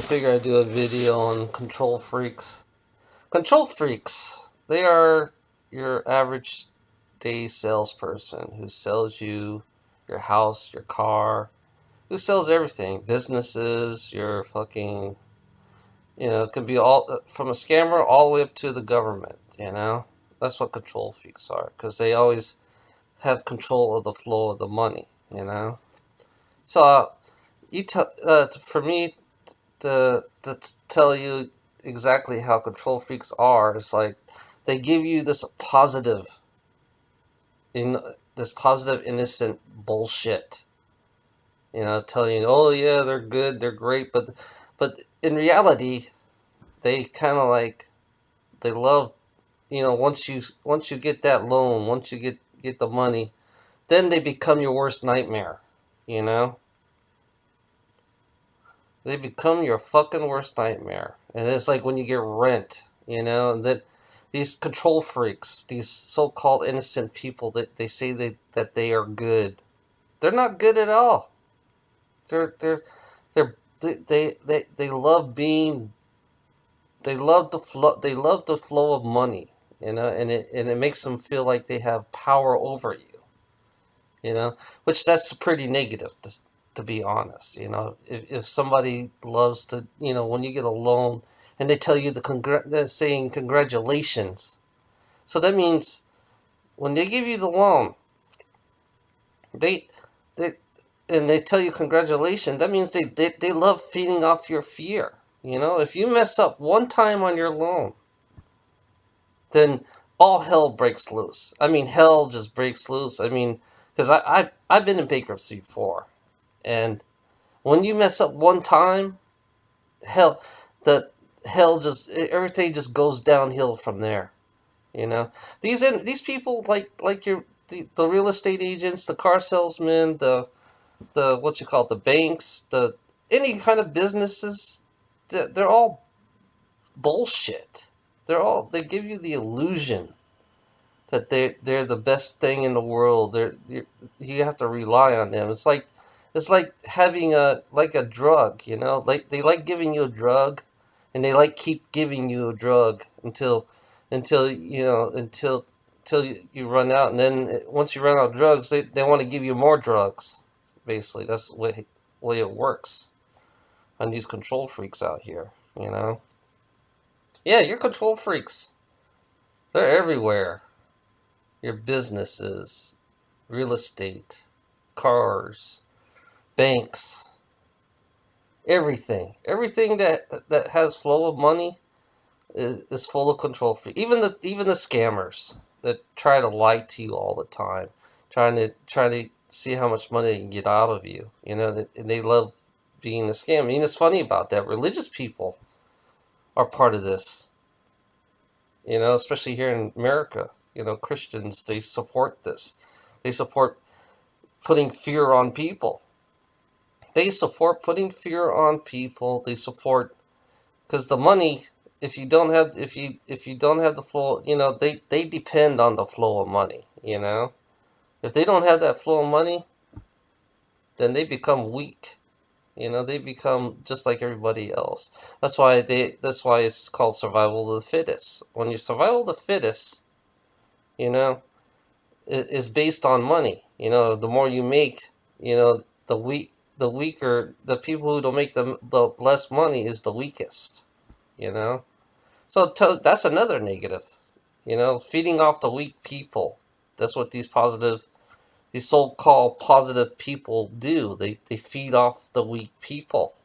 figure I'd do a video on control freaks. Control freaks, they are your average day salesperson who sells you your house, your car, who sells everything. Businesses, your fucking, it can be all from a scammer all the way up to the government. That's what control freaks are, because they always have control of the flow of the money. So, for me to tell you exactly how control freaks are, it's like they give you in this positive innocent bullshit. Telling you, oh yeah, they're good, they're great, but in reality, they kind of like they love. Once you get that loan, once you get the money, then they become your worst nightmare. You know, they become your fucking worst nightmare. And it's like when you get rent, that these control freaks, these so-called innocent people that they say that they are good. They're not good at all. They're they love being they love the flow of money, and it makes them feel like they have power over which that's pretty negative to be honest. If somebody loves to, when you get a loan and they tell you they're saying congratulations, so that means when they give you the loan, they they and they tell you congratulations, that means they love feeding off your fear. If you mess up one time on your loan, then all hell breaks loose. I mean, hell just breaks loose. I mean, because I've been in bankruptcy before, and when you mess up one time, hell, the hell just everything just goes downhill from there. You know, these people like the real estate agents, the car salesmen, the what you call it, the banks, the any kind of businesses, they're all bullshit. They give you the illusion that they're the best thing in the world. You have to rely on them. It's like having a drug. Like they like giving you a drug, and they like keep giving you a drug until you run out, and then once you run out of drugs, they want to give you more drugs. Basically, that's the way it works on these control freaks out here. Yeah, you're control freaks. They're everywhere. Your businesses, real estate, cars, banks, everything that has flow of money is full of control freaks. Even the scammers that try to lie to you all the time, trying to see how much money they can get out of you. And they love being a scam. I mean, it's funny about that. Religious people are part of this. Especially here in America. Christians, they support this. They support putting fear on people. They support putting fear on people. They support, because the money, if you don't have the flow, they depend on the flow of money. If they don't have that flow of money, then they become weak. They become just like everybody else. That's why it's called survival of the fittest. When you survival of the fittest, it is based on money. The more you make, the weaker, the people who don't make the less money is the weakest. You know, that's another negative. Feeding off the weak people. That's what these so-called positive people do. They feed off the weak people,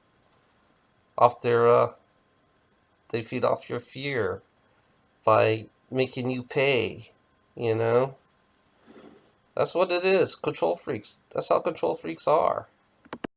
off they feed off your fear by making you pay. You know, that's what it is. Control freaks. That's how control freaks are.